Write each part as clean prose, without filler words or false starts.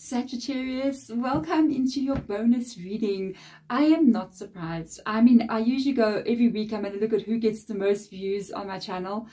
Sagittarius, welcome into your bonus reading. I am not surprised. I mean, I usually go every week, I'm going to look at who gets the most views on my channel.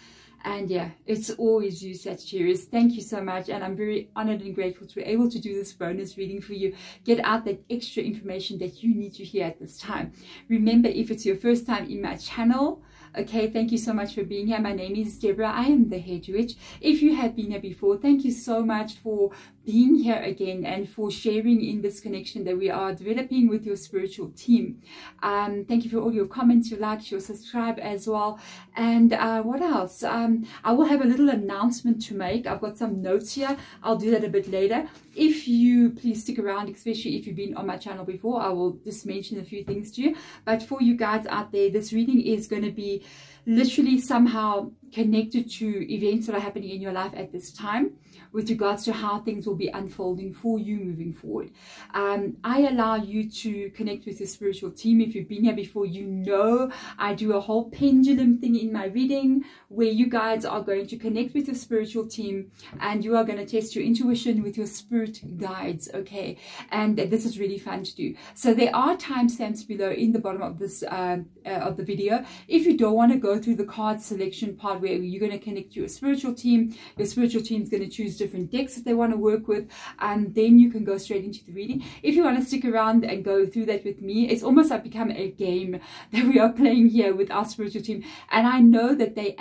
And yeah, it's always you, Sagittarius. Thank you so much. And I'm very honored and grateful to be able to do this bonus reading for you. Get out that extra information that you need to hear at this time. Remember, if it's your first time in my channel, okay, thank you so much for being here. My name is Deborah. I am the Head Witch. If you have been here before, thank you so much for being here again and for sharing in this connection that we are developing with your spiritual team. Thank you for all your comments, your likes, your subscribe as well. And what else? I will have a little announcement to make. I've got some notes here. I'll do that a bit later. If you please stick around, especially if you've been on my channel before, I will just mention a few things to you. But for you guys out there, this reading is going to be literally somehow connected to events that are happening in your life at this time with regards to how things will be unfolding for you moving forward. I allow you to connect with your spiritual team. If you've been here before, you know I do a whole pendulum thing in my reading where you guys are going to connect with your spiritual team and you are going to test your intuition with your spirit guides, okay? And this is really fun to do. So there are timestamps below in the bottom of this of the video. If you don't want to go through the card selection part where you're going to connect to your spiritual team is going to choose different decks that they want to work with, and then you can go straight into the reading. If you want to stick around and go through that with me, it's almost like become a game that we are playing here with our spiritual team, and I know that they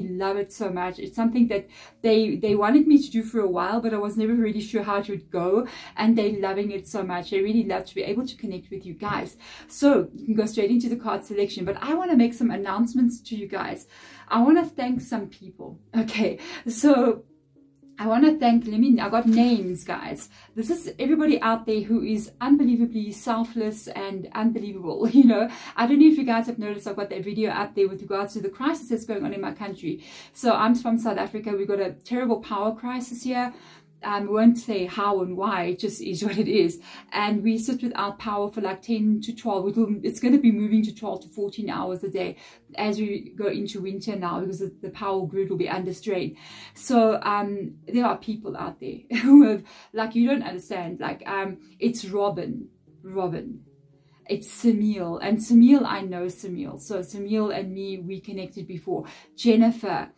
love it so much. It's something that they wanted me to do for a while, but I was never really sure how it would go, and they're loving it so much. They really love to be able to connect with you guys. So you can go straight into the card selection, but I want to make some announcements to you guys. I want to thank some people. Okay, so I want to thank, I got names, guys. This is everybody out there who is unbelievably selfless and unbelievable, you know. I don't know if you guys have noticed, I've got that video out there with regards to the crisis that's going on in my country. So I'm from South Africa. We've got a terrible power crisis here. We won't say how and why, it just is what it is. And we sit without power for like 10 to 12. It's going to be moving to 12 to 14 hours a day as we go into winter now, because the power grid will be under strain. So there are people out there who have, like, you don't understand, like it's Robin, it's Samil, and Samil, I know Samil. So Samil and me, we connected before. Jennifer,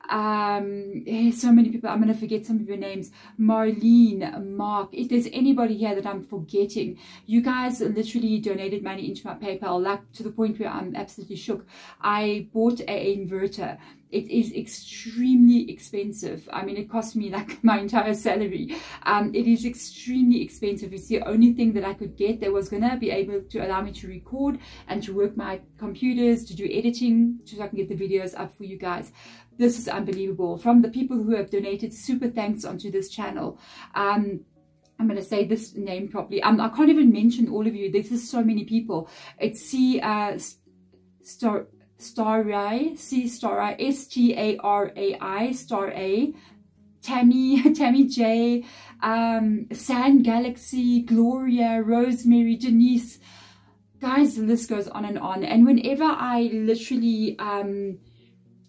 so many people, I'm going to forget some of your names. Marlene, Mark, if there's anybody here that I'm forgetting, you guys literally donated money into my PayPal, like to the point where I'm absolutely shook. I bought an inverter. It is extremely expensive. I mean, it cost me like my entire salary. It is extremely expensive. It's the only thing that I could get that was going to be able to allow me to record and to work my computers, to do editing, so I can get the videos up for you guys. This is unbelievable. From the people who have donated, super thanks onto this channel. I'm going to say this name properly. I can't even mention all of you. This is so many people. It's Starai, S-T-A-R-A-I, Star A, Tammy J, Sand Galaxy, Gloria, Rosemary, Denise. Guys, the list goes on. And whenever I literally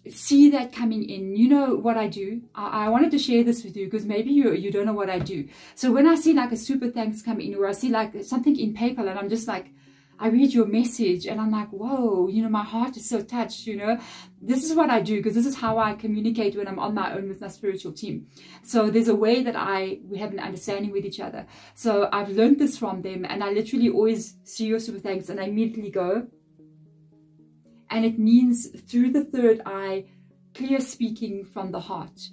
see that coming in, you know what I do? I wanted to share this with you because maybe you don't know what I do. So when I see like a super thanks come in, or I see like something in PayPal, and I'm just like, I read your message and I'm like, whoa, you know, my heart is so touched, you know. This is what I do, because this is how I communicate when I'm on my own with my spiritual team. So there's a way that we have an understanding with each other. So I've learned this from them, and I literally always see your super thanks and I immediately go. And it means through the third eye, clear speaking from the heart.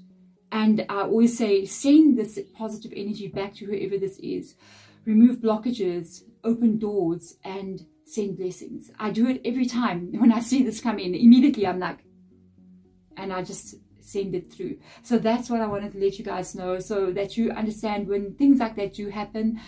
And I always say, send this positive energy back to whoever this is. Remove blockages, open doors, and send blessings. I do it every time when I see this come in. Immediately I'm like, and I just send it through. So that's what I wanted to let you guys know, so that you understand when things like that do happen.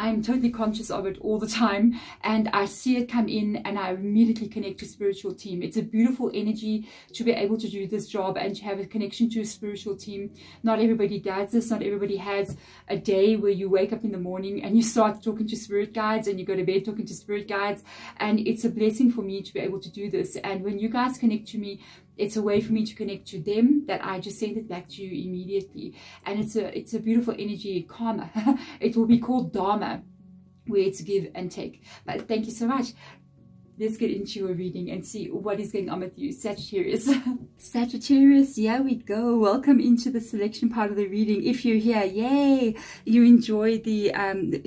I'm totally conscious of it all the time, and I see it come in and I immediately connect to spiritual team. It's a beautiful energy to be able to do this job and to have a connection to a spiritual team. Not everybody does this. Not everybody has a day where you wake up in the morning and you start talking to spirit guides and you go to bed talking to spirit guides, and it's a blessing for me to be able to do this. And when you guys connect to me, It's a way for me to connect to them that I just send it back to you immediately. And it's a beautiful energy, karma. It will be called dharma, where it's give and take. But thank you so much. Let's get into your reading and see what is going on with you, Sagittarius. Sagittarius, here we go. Welcome into the selection part of the reading. If you're here, yay! You enjoy the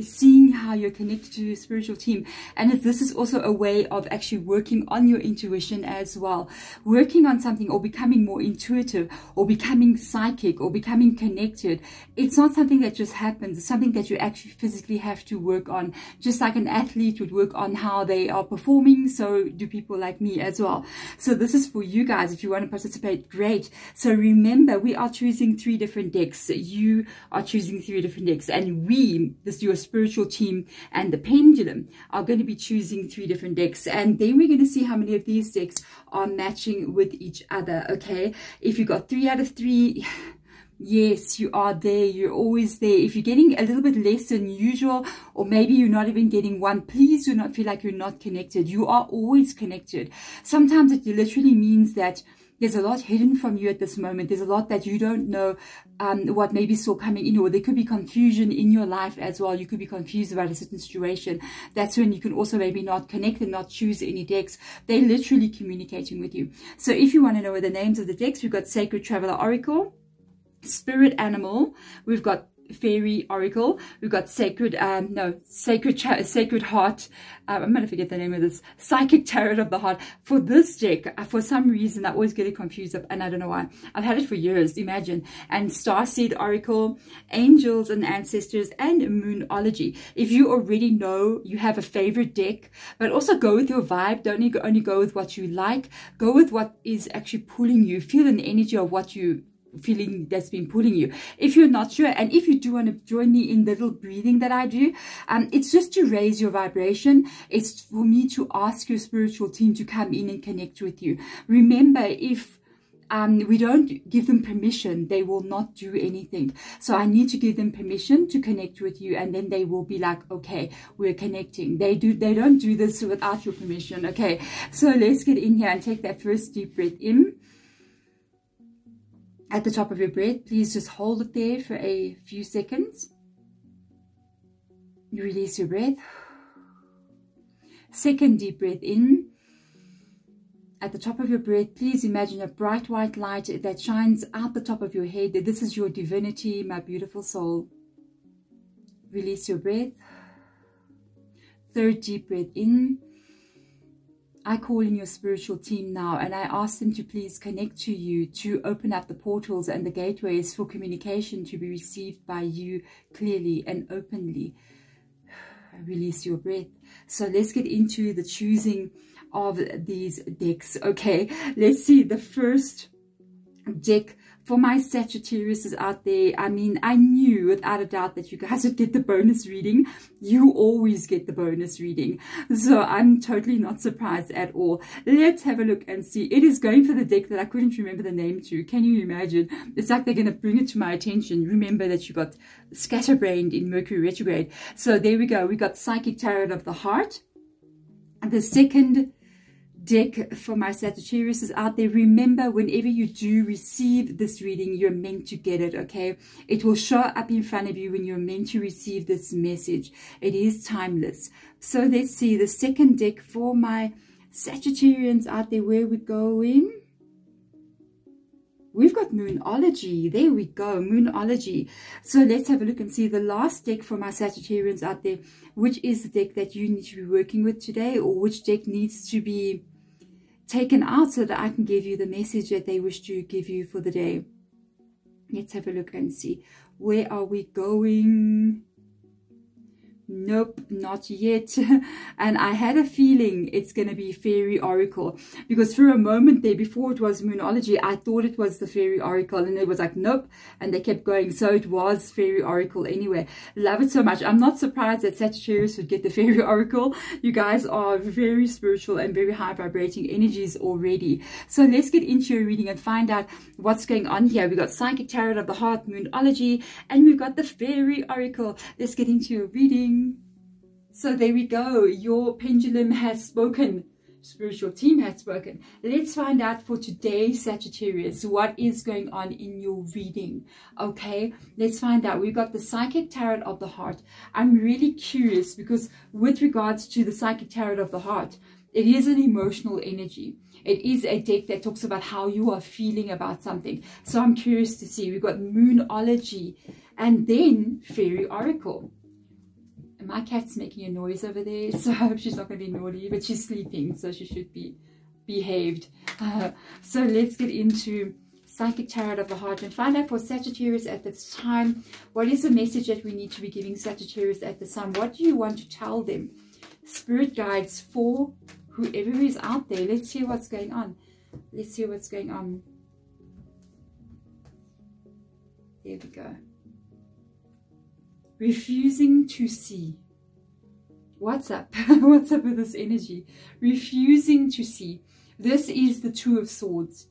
seeing how you're connected to your spiritual team. And this is also a way of actually working on your intuition as well. Working on something or becoming more intuitive or becoming psychic or becoming connected. It's not something that just happens. It's something that you actually physically have to work on. Just like an athlete would work on how they are performing, so do people like me as well. So this is for you guys. If you want to participate, great. So remember, we are choosing 3 different decks. You are choosing 3 different decks, and we, this your spiritual team and the Pendulum, are going to be choosing 3 different decks. And then we're going to see how many of these decks are matching with each other. Okay, if you got 3 out of 3, yes, you are there. You're always there. If you're getting a little bit less than usual, or maybe you're not even getting 1, please do not feel like you're not connected. You are always connected. Sometimes it literally means that there's a lot hidden from you at this moment. There's a lot that you don't know what may be still coming in, or there could be confusion in your life as well. You could be confused about a certain situation. That's when you can also maybe not connect and not choose any decks. They're literally communicating with you. So if you want to know the names of the decks, we've got Sacred Traveler Oracle, Spirit Animal, we've got Fairy Oracle, we've got Sacred Heart, I'm going to forget the name of this, Psychic Tarot of the Heart. For this deck, for some reason, I always get it confused, and I don't know why. I've had it for years, imagine. And Starseed Oracle, Angels and Ancestors, and Moonology. If you already know you have a favorite deck, but also go with your vibe. Don't only go with what you like. Go with what is actually pulling you. Feel an energy of what you feeling that's been pulling you. If you're not sure, and if you do want to join me in the little breathing that I do, it's just to raise your vibration. It's for me to ask your spiritual team to come in and connect with you. Remember, if we don't give them permission, they will not do anything. So I need to give them permission to connect with you, and then they will be like, okay, we're connecting. They don't do this without your permission. Okay, so let's get in here and take that first deep breath in. At the top of your breath, please just hold it there for a few seconds. You release your breath. Second deep breath in. At the top of your breath, please imagine a bright white light that shines out the top of your head. This is your divinity, my beautiful soul. Release your breath. Third deep breath in. I call in your spiritual team now, and I ask them to please connect to you, to open up the portals and the gateways for communication to be received by you clearly and openly. Release your breath. So let's get into the choosing of these decks. Okay, let's see the first deck for my Sagittarius out there. I mean, I knew without a doubt that you guys would get the bonus reading. You always get the bonus reading, so I'm totally not surprised at all. Let's have a look and see. It is going for the deck that I couldn't remember the name to. Can you imagine? It's like they're going to bring it to my attention. Remember that you got scatterbrained in Mercury retrograde. So there we go. We got Psychic Tarot of the Heart. And the second deck for my Sagittarius is out there. Remember, whenever you do receive this reading, you're meant to get it. Okay, it will show up in front of you when you're meant to receive this message. It is timeless. So let's see the second deck for my Sagittarians out there. Where we going? We've got Moonology. There we go, Moonology. So let's have a look and see the last deck for my Sagittarians out there. Which is the deck that you need to be working with today, or which deck needs to be taken out so that I can give you the message that they wish to give you for the day. Let's have a look and see. Where are we going? Nope, not yet. And I had a feeling it's going to be Fairy Oracle, because for a moment there, before it was Moonology, I thought it was the Fairy Oracle, and it was like, nope, and they kept going. So it was Fairy Oracle anyway. Love it so much. I'm not surprised that Sagittarius would get the Fairy Oracle. You guys are very spiritual and very high vibrating energies already. So let's get into your reading and find out what's going on here. We've got Psychic Tarot of the Heart, Moonology, and we've got the Fairy Oracle. Let's get into your reading. So there we go. Your pendulum has spoken. spiritual team has spoken. Let's find out for today, Sagittarius, what is going on in your reading. Okay, let's find out. We've got the Psychic Tarot of the Heart. I'm really curious because with regards to the Psychic Tarot of the Heart, it is an emotional energy. It is a deck that talks about how you are feeling about something. So I'm curious to see. We've got Moonology and then Fairy Oracle. And my cat's making a noise over there, so I hope she's not going to be naughty, but she's sleeping, so she should be behaved. So let's get into Psychic Tarot of the Heart and find out for Sagittarius at this time, what is the message that we need to be giving Sagittarius at this time? What do you want to tell them? Spirit guides for whoever is out there. Let's see what's going on. Let's see what's going on. There we go. Refusing to see. What's up? What's up with this energy? Refusing to see. This is the Two of Swords.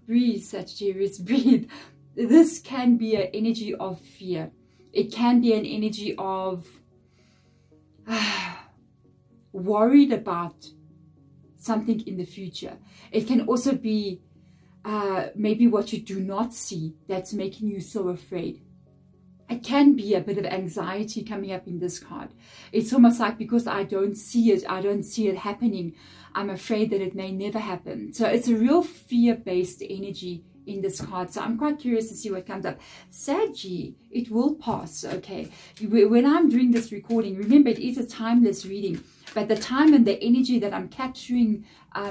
Breathe, Sagittarius, breathe. This can be an energy of fear. It can be an energy of worried about something in the future. It can also be maybe what you do not see that's making you so afraid. It can be a bit of anxiety coming up in this card. It's almost like because I don't see it happening, I'm afraid that it may never happen. So it's a real fear-based energy in this card. So I'm quite curious to see what comes up. Saggy, it will pass, okay? When I'm doing this recording, remember it is a timeless reading, but the time and the energy that I'm capturing,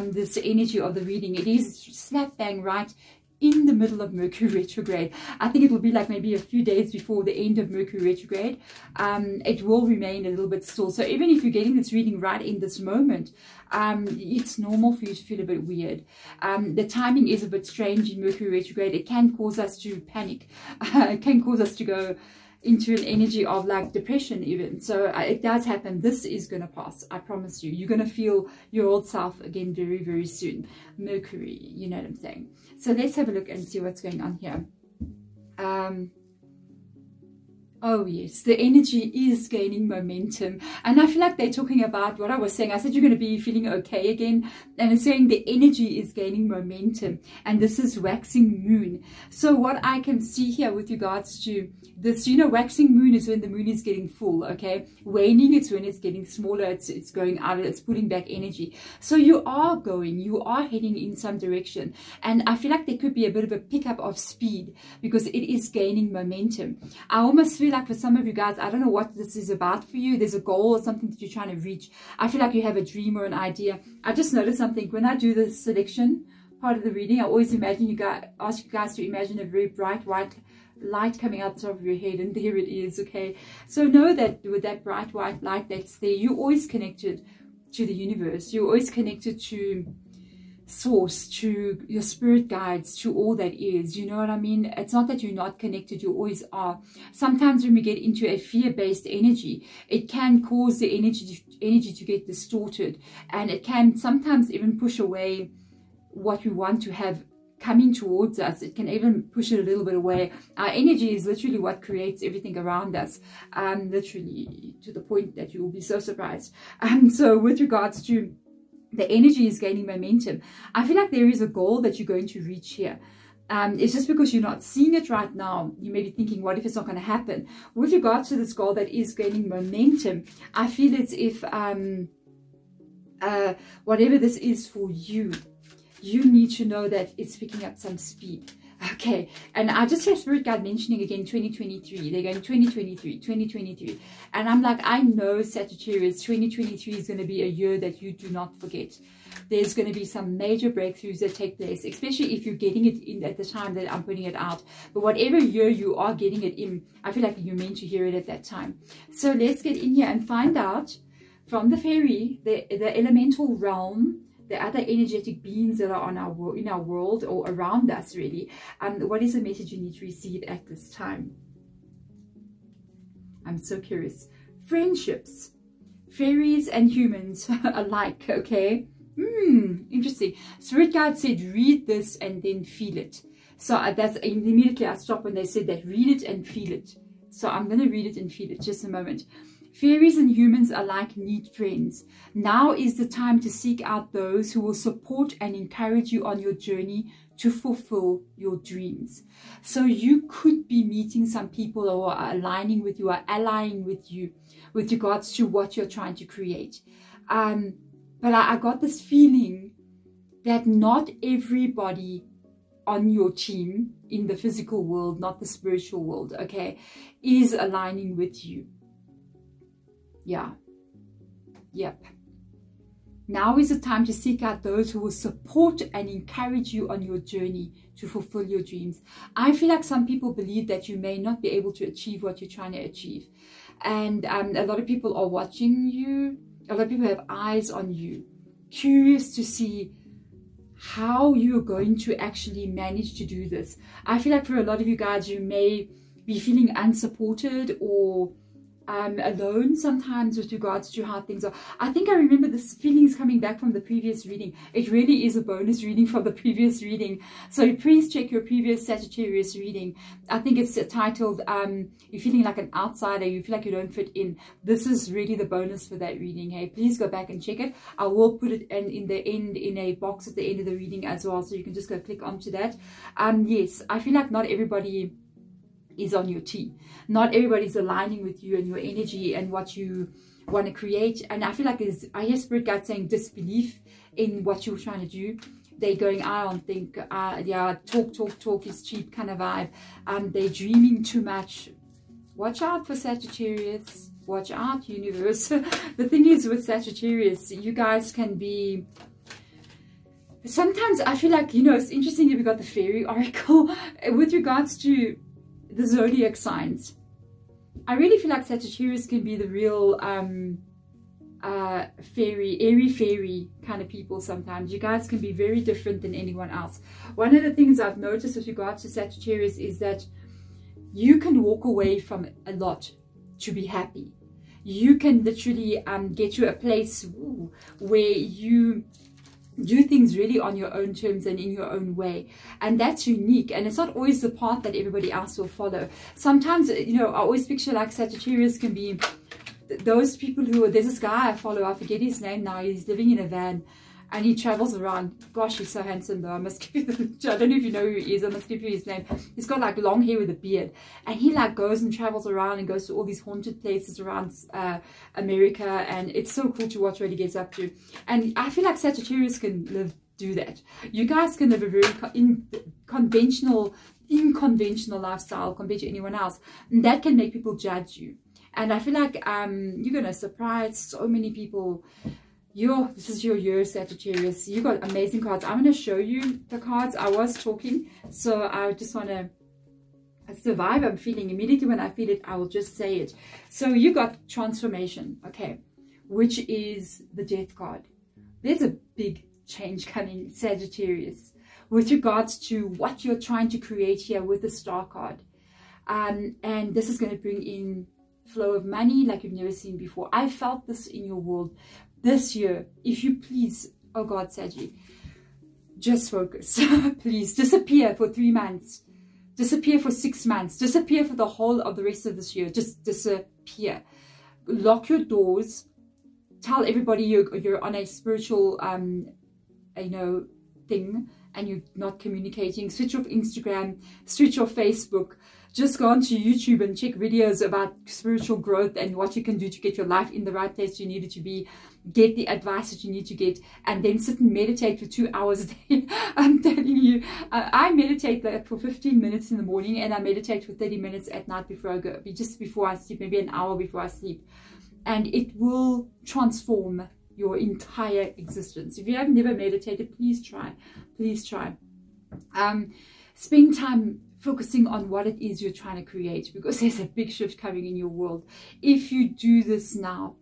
this energy of the reading, it is slap bang right in the middle of Mercury retrograde. I think it will be like maybe a few days before the end of Mercury retrograde. It will remain a little bit still. So even if you're getting this reading right in this moment, it's normal for you to feel a bit weird. The timing is a bit strange in Mercury retrograde. It can cause us to panic. It can cause us to go into an energy of like depression even. So it does happen. This is going to pass. I promise you. You're going to feel your old self again very, very soon. Mercury, you know what I'm saying. So let's have a look and see what's going on here. Oh yes, the energy is gaining momentum. And I feel like they're talking about what I was saying. I said you're going to be feeling okay again. And it's saying the energy is gaining momentum. And this is waxing moon. So what I can see here with regards to this, you know, waxing moon is when the moon is getting full, okay? Waning, it's when it's getting smaller. It's going out, it's pulling back energy. So you are heading in some direction. And I feel like there could be a bit of a pickup of speed because it is gaining momentum. I almost feel like for some of you guys, I don't know what this is about for you. There's a goal or something that you're trying to reach. I feel like you have a dream or an idea. I just noticed something. When I do the selection part of the reading, I always ask you guys to imagine a very bright white light coming out the top of your head, and there it is, okay? So know that with that bright white light that's there, you're always connected to the universe. You're always connected to source, to your spirit guides, to all that is, you know what I mean? It's not that you're not connected, you always are. Sometimes when we get into a fear-based energy, it can cause the energy to get distorted, and it can sometimes even push away what we want to have coming towards us. It can even push it a little bit away. Our energy is literally what creates everything around us, literally to the point that you will be so surprised. So with regards to the energy is gaining momentum, I feel like there is a goal that you're going to reach here. It's just because you're not seeing it right now, you may be thinking, what if it's not going to happen? With regards to this goal that is gaining momentum, I feel it's if whatever this is for you, you need to know that it's picking up some speed. Okay, and I just hear Spirit Guide mentioning again 2023. They're going 2023, 2023. And I'm like, I know Sagittarius, 2023 is going to be a year that you do not forget. There's going to be some major breakthroughs that take place, especially if you're getting it in at the time that I'm putting it out. But whatever year you are getting it in, I feel like you're meant to hear it at that time. So let's get in here and find out from the fairy, the elemental realm, the other energetic beings that are in our world or around us, really. What is the message you need to receive at this time? I'm so curious. Friendships, fairies and humans alike, okay? Interesting. Spirit Guide said, read this and then feel it. So that's immediately I stopped when they said that, read it and feel it. So I'm going to read it and feel it. Just a moment. Fairies and humans alike need friends. Now is the time to seek out those who will support and encourage you on your journey to fulfill your dreams. So you could be meeting some people who are aligning with you, or allying with you with regards to what you're trying to create. But I got this feeling that not everybody on your team in the physical world, not the spiritual world, okay, is aligning with you. Yeah. Yep. Now is the time to seek out those who will support and encourage you on your journey to fulfill your dreams. I feel like some people believe that you may not be able to achieve what you're trying to achieve. And a lot of people are watching you. A lot of people have eyes on you, curious to see how you're going to actually manage to do this. I feel like for a lot of you guys, you may be feeling unsupported or alone sometimes with regards to how things are. I think I remember this feelings coming back from the previous reading. It really is a bonus reading from the previous reading. So please check your previous Sagittarius reading. I think it's titled, you're feeling like an outsider, you feel like you don't fit in. This is really the bonus for that reading. Hey, please go back and check it. I will put it in the end, in a box at the end of the reading as well. So you can just go click onto that. Yes, I feel like not everybody is on your team. Not everybody's aligning with you and your energy and what you want to create. And I feel like I hear Spirit Guide saying disbelief in what you're trying to do. They're going, I don't think, yeah, talk is cheap kind of vibe. They're dreaming too much. Watch out for Sagittarius. Watch out, universe. The thing is with Sagittarius, you guys can be... Sometimes I feel like, you know, it's interesting that we got the fairy oracle with regards to the zodiac signs. I really feel like Sagittarius can be the real airy fairy kind of people sometimes. You guys can be very different than anyone else. One of the things I've noticed with regards to Sagittarius is that you can walk away from a lot to be happy. You can literally get to a place where you do things really on your own terms and in your own way, and that's unique. And it's not always the path that everybody else will follow. Sometimes, you know, I always picture like Sagittarius can be those people who, there's this guy I follow, I forget his name now, he's living in a van and he travels around. Gosh, he's so handsome though. I must give you, I don't know if you know who he is, I must give you his name. He's got like long hair with a beard, and he like goes and travels around and goes to all these haunted places around America, and it's so cool to watch what he gets up to. And I feel like Sagittarius can do that. You guys can live a very unconventional lifestyle compared to anyone else, and that can make people judge you. And I feel like you're gonna surprise so many people. This is your year, Sagittarius. You got amazing cards. I'm going to show you the cards. I was talking, so I just want to... It's the vibe I'm feeling. Immediately when I feel it, I will just say it. So you got transformation, okay, which is the death card. There's a big change coming, Sagittarius, with regards to what you're trying to create here with the star card. And this is going to bring in flow of money like you've never seen before. I felt this in your world. This year, if you please, oh God, Saggy, just focus. Please disappear for 3 months, disappear for 6 months, disappear for the whole of the rest of this year. Just disappear. Lock your doors. Tell everybody you're on a spiritual, you know, thing, and you're not communicating. Switch off Instagram, switch off Facebook. Just go onto YouTube and check videos about spiritual growth and what you can do to get your life in the right place you need it to be. Get the advice that you need to get, and then sit and meditate for 2 hours a day. I'm telling you, I meditate for 15 minutes in the morning, and I meditate for 30 minutes at night before I go, just before I sleep, maybe an hour before I sleep. And it will transform your entire existence. If you have never meditated, please try. Please try. Spend time focusing on what it is you're trying to create, because there's a big shift coming in your world. If you do this now,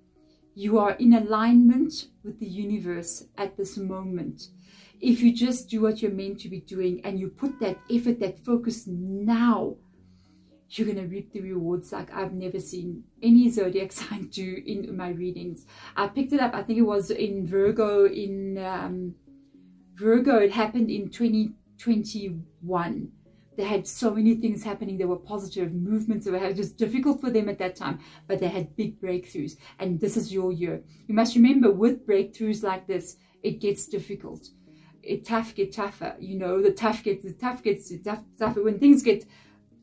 you are in alignment with the universe at this moment. If you just do what you're meant to be doing and you put that effort, that focus now, you're going to reap the rewards like I've never seen any zodiac sign do in my readings. I picked it up, I think it was in Virgo. In Virgo, it happened in 2021. They had so many things happening. There were positive movements. It was just difficult for them at that time, but they had big breakthroughs. And this is your year. You must remember, with breakthroughs like this, it gets difficult. Tough get tougher. You know, the tough gets tougher. When things get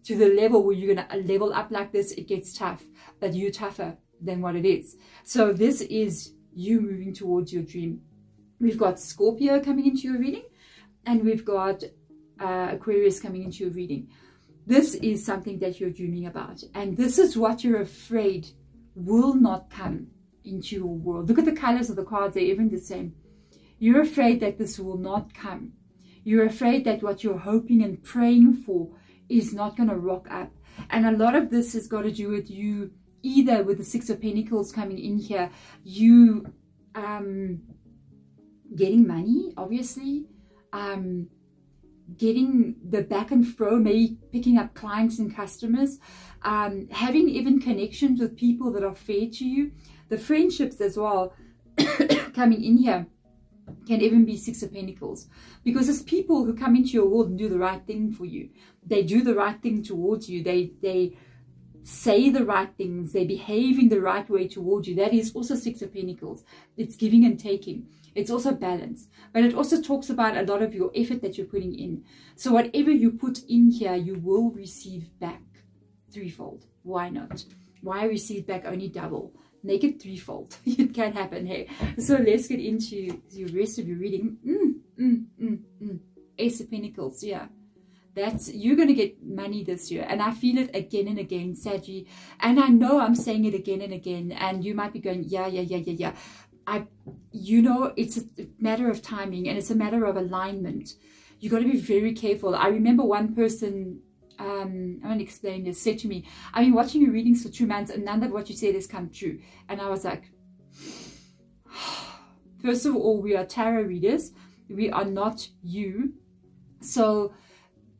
to the level where you're going to level up like this, it gets tough. But you're tougher than what it is. So this is you moving towards your dream. We've got Scorpio coming into your reading, and we've got Aquarius coming into your reading. This is something that you're dreaming about, and this is what you're afraid will not come into your world. Look at the colors of the cards, they're even the same. You're afraid that this will not come. You're afraid that what you're hoping and praying for is not going to rock up. And a lot of this has got to do with you, either with the Six of Pentacles coming in here, you getting money, obviously, getting the back and fro, maybe picking up clients and customers, having even connections with people that are fair to you. The friendships as well coming in here can even be Six of Pentacles, because it's people who come into your world and do the right thing for you. They do the right thing towards you. They say the right things. They behave in the right way towards you. That is also Six of Pentacles. It's giving and taking. It's also balance, but it also talks about a lot of your effort that you're putting in. So whatever you put in here, you will receive back threefold. Why not? Why receive back only double? Make it threefold. It can happen. Hey, so let's get into the rest of your reading. Ace of Pentacles. Yeah, that's, you're going to get money this year, and I feel it again and again, Saggy. And I know I'm saying it again and again, and you might be going, yeah. You know, it's a matter of timing, and it's a matter of alignment. You got to be very careful. I remember one person, I'm going to explain this, said to me, I've been watching your readings for 2 months and none of what you said has come true. And I was like, first of all, we are tarot readers. We are not you. So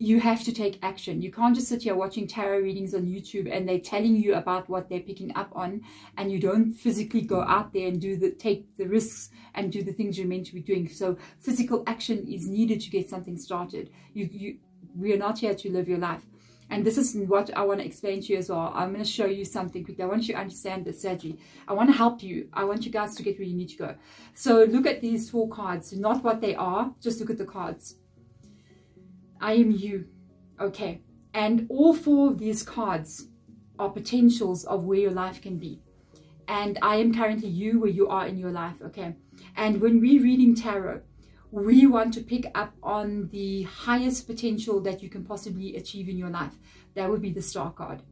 you have to take action. You can't just sit here watching tarot readings on YouTube and they're telling you about what they're picking up on, and you don't physically go out there and take the risks and do the things you're meant to be doing. So physical action is needed to get something started. We are not here to live your life. And this is what I want to explain to you as well. I'm going to show you something quickly. I want you to understand this, Saggy. I want to help you. I want you guys to get where you need to go. So look at these 4 cards, not what they are, just look at the cards. I am you. Okay. And all 4 of these cards are potentials of where your life can be. And I am currently you, where you are in your life. Okay. And when we're reading tarot, we want to pick up on the highest potential that you can possibly achieve in your life. That would be the Star card.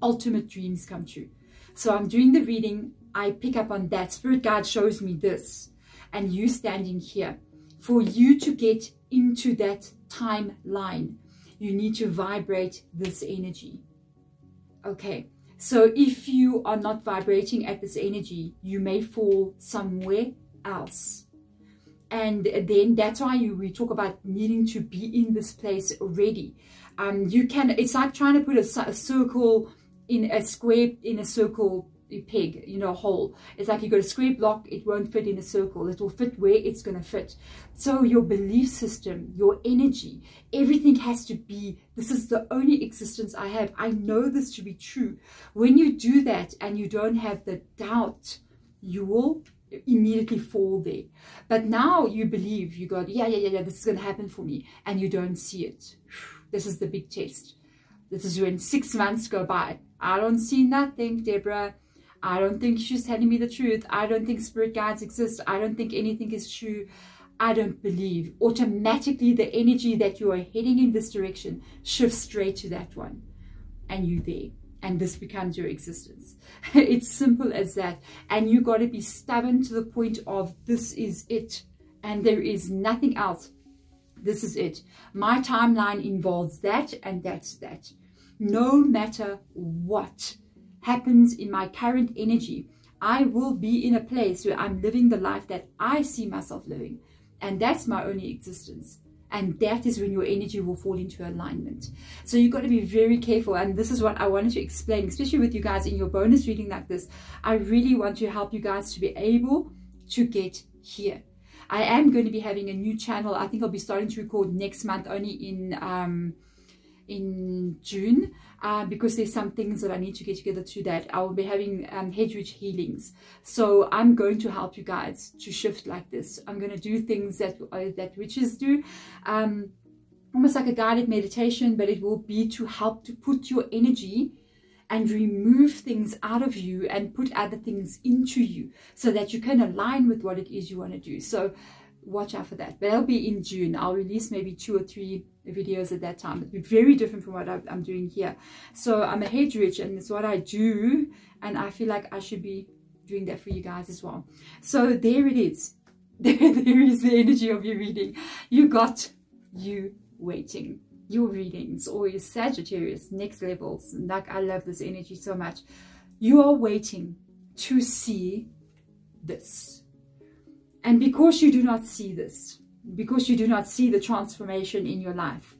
Ultimate dreams come true. So I'm doing the reading. I pick up on that. Spirit guide shows me this. And you standing here. For you to get into that timeline, you need to vibrate this energy. Okay. So if you are not vibrating at this energy, you may fall somewhere else. And then that's why we talk about needing to be in this place already. It's like trying to put a circle in a square, in a circle peg, you know, hole. It's like you got a square block, it won't fit in a circle. It will fit where it's going to fit. So your belief system, your energy, everything has to be, this is the only existence I have. I know this to be true. When you do that and you don't have the doubt, you will immediately fall there. But now you believe, you go, yeah, this is going to happen for me, and you don't see it. This is the big test. This is when 6 months go by. I don't see nothing, Deborah. I don't think she's telling me the truth. I don't think spirit guides exist. I don't think anything is true. I don't believe. Automatically the energy that you are heading in this direction shifts straight to that one, and you there. And this becomes your existence. It's simple as that. And you got to be stubborn to the point of, this is it. And there is nothing else. This is it. My timeline involves that, and that's that. No matter what happens in my current energy, I will be in a place where I'm living the life that I see myself living. And that's my only existence. And that is when your energy will fall into alignment. So you've got to be very careful. And this is what I wanted to explain, especially with you guys in your bonus reading like this. I really want to help you guys to be able to get here. I am going to be having a new channel. I think I'll be starting to record next month, only in in June, because there's some things that I need to get together to that. I will be having head reach healings. So I'm going to help you guys to shift like this. I'm going to do things that witches do. Almost like a guided meditation, but it will be to help to put your energy and remove things out of you and put other things into you so that you can align with what it is you want to do. So watch out for that. But that'll be in June. I'll release maybe 2 or 3 videos at that time. It'll be very different from what I'm doing here. So I'm a head rich, and it's what I do, and I feel like I should be doing that for you guys as well. So there it is. There is the energy of your reading. You got you waiting. Your readings, or your Sagittarius, next levels. Like, I love this energy so much. You are waiting to see this. And because you do not see this, because you do not see the transformation in your life,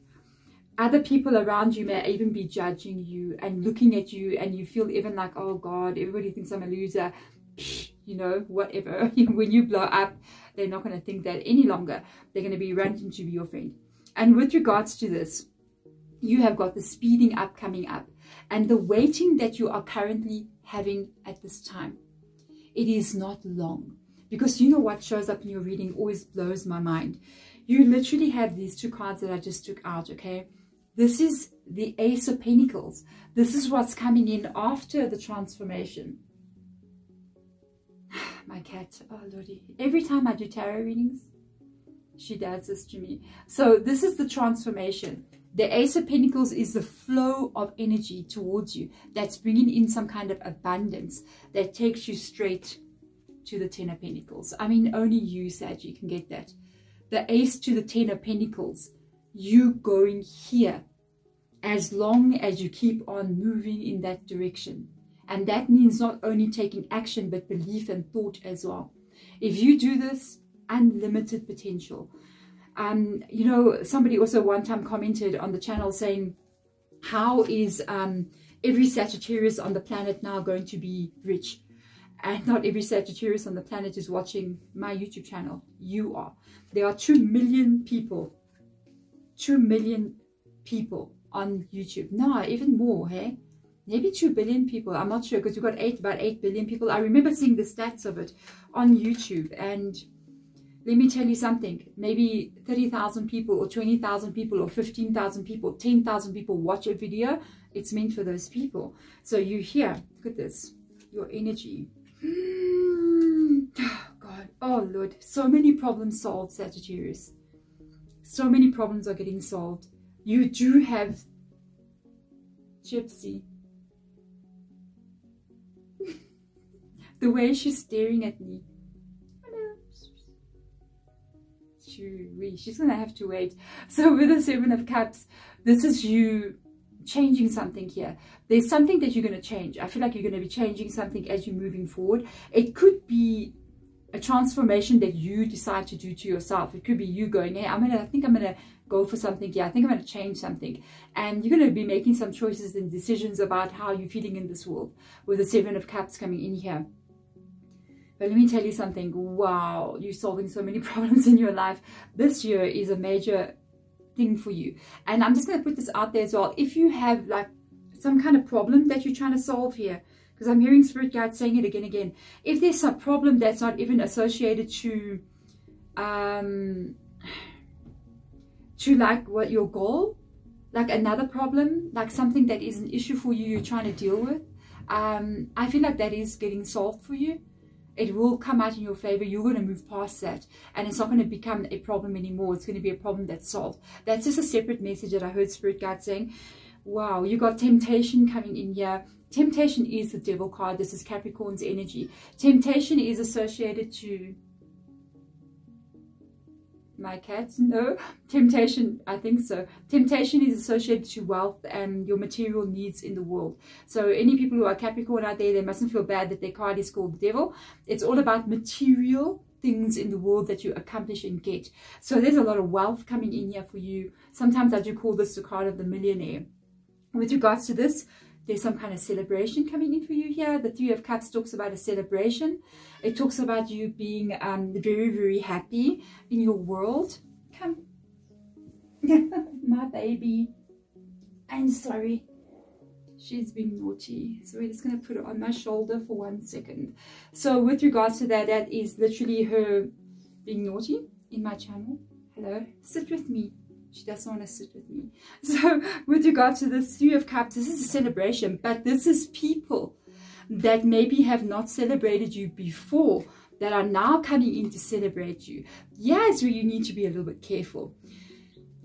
other people around you may even be judging you and looking at you, and you feel even like, oh God, everybody thinks I'm a loser, you know, whatever. When you blow up, they're not going to think that any longer. They're going to be running to be your friend. And with regards to this, you have got the speeding up coming up, and the waiting that you are currently having at this time. It is not long, because you know what shows up in your reading always blows my mind. You literally have these 2 cards that I just took out, okay? This is the Ace of Pentacles. This is what's coming in after the transformation. My cat, oh Lordy. Every time I do tarot readings, she does this to me. So this is the transformation. The Ace of Pentacles is the flow of energy towards you that's bringing in some kind of abundance that takes you straight to the 10 of Pentacles. I mean, only you, Saggy, can get that. The Ace to the 10 of Pentacles, you going here as long as you keep on moving in that direction. And that means not only taking action, but belief and thought as well. If you do this, unlimited potential. You know, somebody also one time commented on the channel saying, how is every Sagittarius on the planet now going to be rich? And not every Sagittarius on the planet is watching my YouTube channel. You are. There are 2 million people. 2 million people on YouTube. No, even more, hey? Maybe 2 billion people. I'm not sure, because we've got about 8 billion people. I remember seeing the stats of it on YouTube, and let me tell you something, maybe 30,000 people or 20,000 people or 15,000 people, 10,000 people watch a video. It's meant for those people. So you here, look at this, your energy. Oh God, oh Lord, so many problems solved, Sagittarius. So many problems are getting solved. You do have Gypsy. The way she's staring at me. She's gonna have to wait. So with the 7 of Cups, this is you changing something here. There's something that you're going to change. I feel like you're going to be changing something as you're moving forward. It could be a transformation that you decide to do to yourself. It could be you going, hey, I think I'm gonna go for something. Yeah, I think I'm going to change something. And you're going to be making some choices and decisions about how you're feeling in this world, with the 7 of Cups coming in here. But let me tell you something. Wow, you're solving so many problems in your life. This year is a major thing for you. And I'm just going to put this out there as well. If you have like some kind of problem that you're trying to solve here, because I'm hearing Spirit Guide saying it again and again. If there's some problem that's not even associated to like what your goal, like another problem, like something that is an issue for you, you're trying to deal with, I feel like that is getting solved for you. It will come out in your favor. You're going to move past that, and it's not going to become a problem anymore. It's going to be a problem that's solved. That's just a separate message that I heard Spirit Guide saying. Wow, you got temptation coming in here. Temptation is the devil card. This is Capricorn's energy. Temptation is associated to my cat. No, temptation, I think so. Temptation is associated to wealth and your material needs in the world. So any people who are Capricorn out there, they mustn't feel bad that their card is called the devil. It's all about material things in the world that you accomplish and get. So there's a lot of wealth coming in here for you. Sometimes I do call this the card of the millionaire. With regards to this, there's some kind of celebration coming in for you here. The 3 of Cups talks about a celebration. It talks about you being very, very happy in your world. Come. My baby. I'm sorry. She's being naughty. So we're just going to put it on my shoulder for 1 second. So with regards to that, that is literally her being naughty in my channel. Hello, sit with me. She doesn't want to sit with me. So with regard to this Three of Cups, this is a celebration, but this is people that maybe have not celebrated you before that are now coming in to celebrate you. Yeah, it's where you need to be a little bit careful.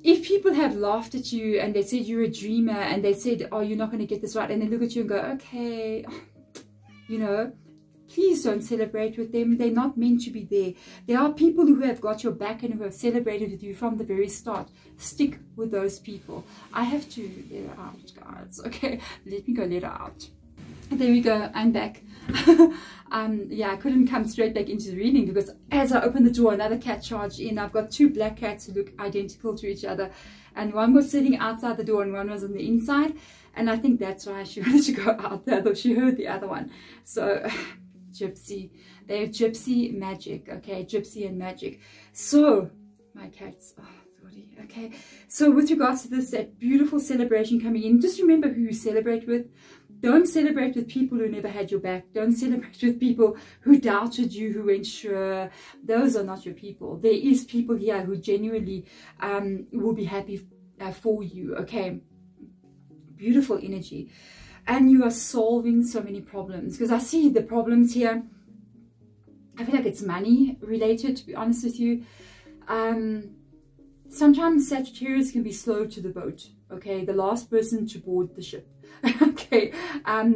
If people have laughed at you and they said you're a dreamer and they said, oh, you're not going to get this right, and they look at you and go, okay, you know, please don't celebrate with them. They're not meant to be there. There are people who have got your back and who have celebrated with you from the very start. Stick with those people. I have to let her out, guys. Okay, let me go let her out. There we go, I'm back. Yeah, I couldn't come straight back into the reading because as I opened the door, another cat charged in. I've got 2 black cats who look identical to each other, and one was sitting outside the door and one was on the inside, and I think that's why she wanted to go out there, though she heard the other one. So gypsy, they're gypsy magic, okay, gypsy and magic. So my cats, okay, so with regards to this, that beautiful celebration coming in, just remember who you celebrate with. Don't celebrate with people who never had your back. Don't celebrate with people who doubted you, who weren't sure. Those are not your people. There is people here who genuinely will be happy for you, okay? Beautiful energy. And you are solving so many problems, because I see the problems here. I feel like it's money related, to be honest with you. Sometimes Sagittarius can be slow to the boat, okay? The last person to board the ship. Okay,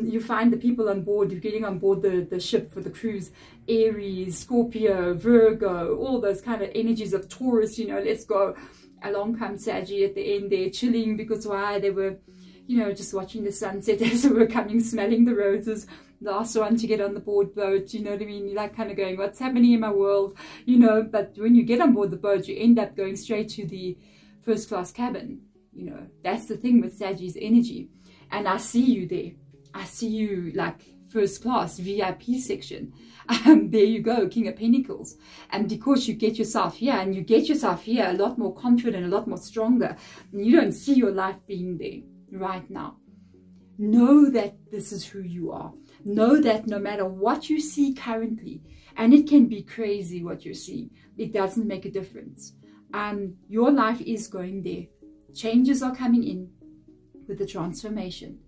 you find the people on board, you're getting on board the ship for the cruise, Aries, Scorpio, Virgo, all those kind of energies of Taurus, you know, let's go. Along comes Saggy at the end there, chilling, because why? They were, you know, just watching the sunset as they were coming, smelling the roses, last one to get on the board boat, you know what I mean? You're like kind of going, what's happening in my world, you know? But when you get on board the boat, you end up going straight to the first class cabin, you know? That's the thing with Saggy's energy. And I see you there. I see you like first class, VIP section. There you go, King of Pentacles. And because you get yourself here, and you get yourself here a lot more confident, a lot more stronger, and you don't see your life being there right now. Know that this is who you are. Know that no matter what you see currently, and it can be crazy what you're seeing, it doesn't make a difference. Your life is going there. Changes are coming in with the transformation,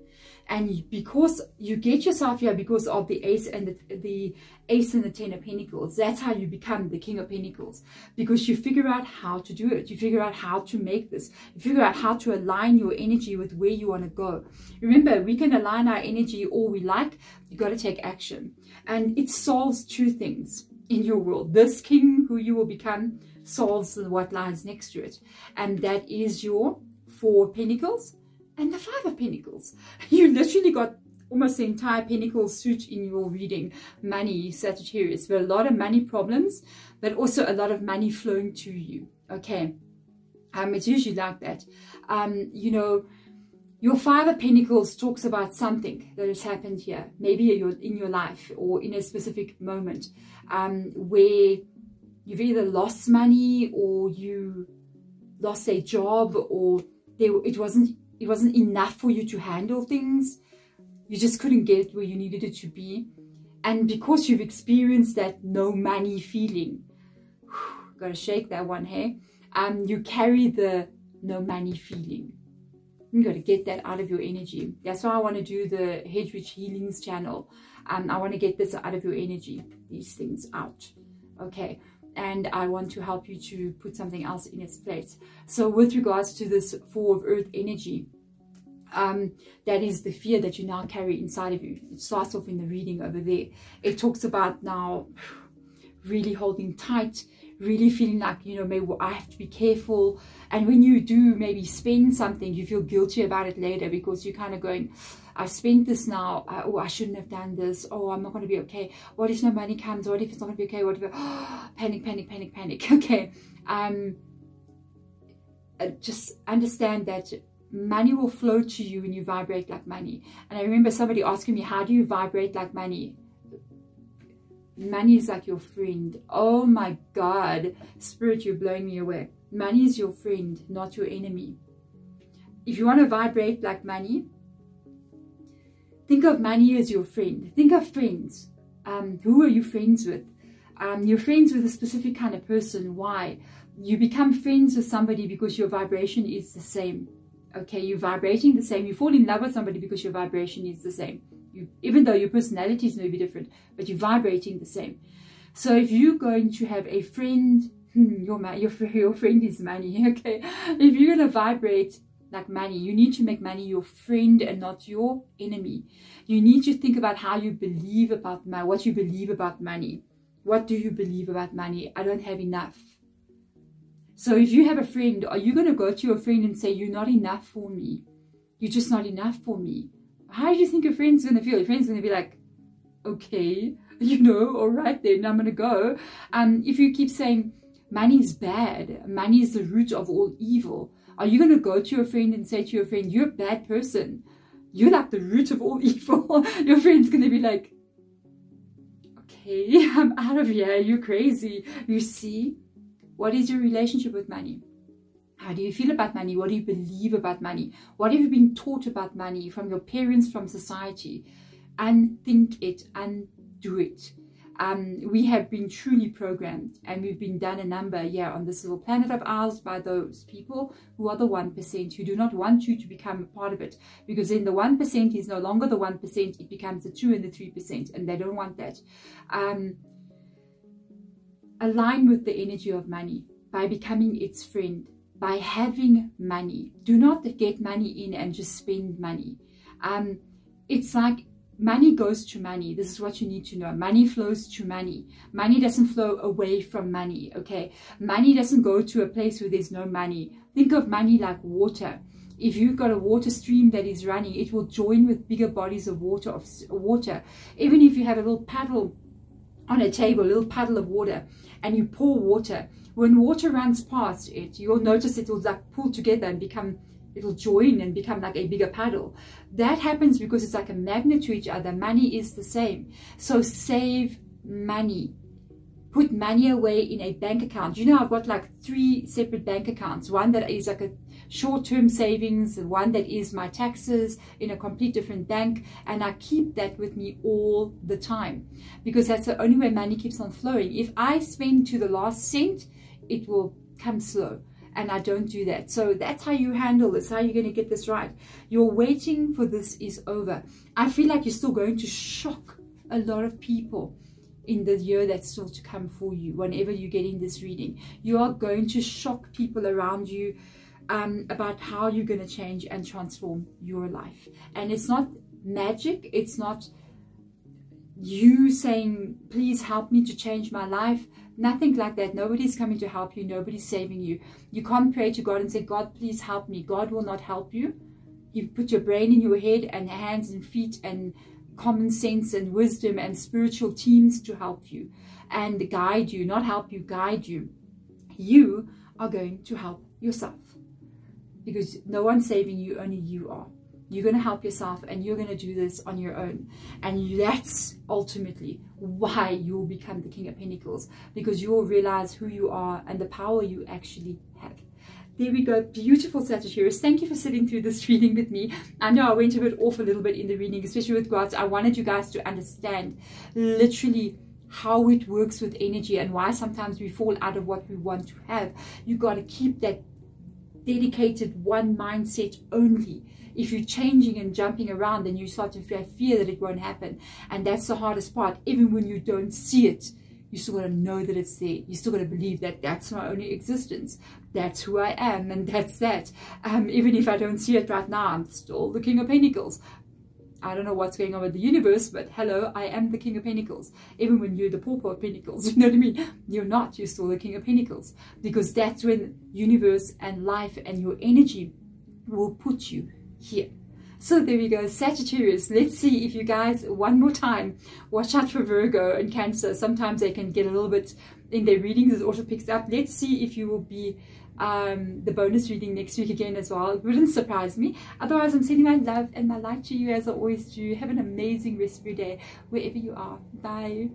and because you get yourself here because of the ace and the ace and the 10 of Pentacles, that's how you become the King of Pentacles, because you figure out how to do it. You figure out how to make this. You figure out how to align your energy with where you want to go. Remember, we can align our energy all we like. You got to take action, and it solves 2 things in your world. This king who you will become solves what lies next to it, and that is your 4 of Pentacles and the 5 of Pentacles. You literally got almost the entire Pentacles suit in your reading. Money, Sagittarius, with a lot of money problems, but also a lot of money flowing to you, okay? It's usually like that. You know, your 5 of Pentacles talks about something that has happened here, maybe in your life or in a specific moment, where you've either lost money or you lost a job, or it wasn't enough for you to handle things. You just couldn't get it where you needed it to be. And because you've experienced that no money feeling, gotta shake that one, hey? You carry the no money feeling. You gotta get that out of your energy. That's why I want to do the Hedwig Healings channel. I want to get this out of your energy, these things out, okay? And I want to help you to put something else in its place. So with regards to this 4 of Earth energy, that is the fear that you now carry inside of you. It starts off in the reading over there. It talks about now really holding tight, really feeling like, you know, maybe I have to be careful. And when you do maybe spend something, you feel guilty about it later, because you're kind of going, I spent this now, oh, I shouldn't have done this, oh, I'm not going to be okay, what if no money comes, what if it's not going to be okay, what if panic, panic, panic, panic, okay? Just understand that money will flow to you when you vibrate like money. And I remember somebody asking me, how do you vibrate like money? Money is like your friend. Oh my God, Spirit, you're blowing me away. Money is your friend, not your enemy. if you want to vibrate like money, think of money as your friend. Think of friends. Who are you friends with? You're friends with a specific kind of person. Why? You become friends with somebody because your vibration is the same. Okay, you're vibrating the same. You fall in love with somebody because your vibration is the same. Even though your personalities may be different, but you're vibrating the same. So if you're going to have a friend, your friend is money. Okay, if you're going to vibrate like money, you need to make money your friend and not your enemy. You need to think about how you believe about money, what you believe about money. What do you believe about money? I don't have enough. So if you have a friend, are you going to go to your friend and say, you're not enough for me? You're just not enough for me. How do you think your friend's going to feel? Your friend's going to be like, okay, all right then, I'm going to go. If you keep saying, money's bad, money is the root of all evil, are you going to go to your friend and say to your friend, you're a bad person, you're like the root of all evil? Your friend's going to be like, okay, I'm out of here, you're crazy. You see, what is your relationship with money? How do you feel about money? What do you believe about money? What have you been taught about money from your parents, from society? Unthink it, undo it. We have been truly programmed, and we've been done a number on this little planet of ours by those people who are the 1%, who do not want you to become a part of it, because then the 1% is no longer the 1%, it becomes the 2 and the 3%, and they don't want that. Align with the energy of money by becoming its friend, by having money. Do not get money in and just spend money. It's like money goes to money. This is what you need to know. Money flows to money. Money doesn't flow away from money, okay? Money doesn't go to a place where there's no money. Think of money like water. If you've got a water stream that is running, it will join with bigger bodies of water. Even if you have a little paddle on a table, a little puddle of water, and you pour water, when water runs past it, you'll notice it will like pull together and become, it'll join and become like a bigger paddle. That happens because it's like a magnet to each other. Money is the same. So save money. Put money away in a bank account. I've got like 3 separate bank accounts. One that is like a short-term savings, one that is my taxes in a complete different bank, and I keep that with me all the time because that's the only way money keeps on flowing. If I spend to the last cent, it will come slow, and I don't do that. So that's how you handle this, how you're going to get this right. Your waiting for this is over. I feel like you're still going to shock a lot of people in the year that's still to come for you. Whenever you're getting this reading, you are going to shock people around you about how you're going to change and transform your life. And it's not magic. It's not you saying, please help me to change my life. Nothing like that. Nobody's coming to help you. Nobody's saving you. You can't pray to God and say, God, please help me. God will not help you. You put your brain in your head and hands and feet and common sense and wisdom and spiritual teams to help you and guide you, not help you, guide you. You are going to help yourself because no one's saving you, only you are. You're going to help yourself, and you're going to do this on your own. And that's ultimately why you'll become the King of Pentacles, because you'll realize who you are and the power you actually have. There we go. Beautiful Sagittarius. Thank you for sitting through this reading with me. I know I went a bit off a little bit in the reading, especially with cards. I wanted you guys to understand literally how it works with energy and why sometimes we fall out of what we want to have. You got to keep that dedicated one mindset only. If you're changing and jumping around, then you start to fear that it won't happen. And that's the hardest part. Even when you don't see it, you still got to know that it's there. You still got to believe that that's my only existence. That's who I am, and that's that. Even if I don't see it right now, I'm still the King of Pentacles. I don't know what's going on with the universe, but hello, I am the King of Pentacles. Even when you're the Pauper of Pentacles, you know what I mean? You're not, you're still the King of Pentacles. Because that's when universe and life and your energy will put you here. So there we go, Sagittarius. Let's see if you guys, one more time, watch out for Virgo and Cancer. Sometimes they can get a little bit in their readings, it also picks up. Let's see if you will be the bonus reading next week again as well. It wouldn't surprise me. Otherwise, I'm sending my love and my light to you as I always do. Have an amazing rest of your day wherever you are. Bye.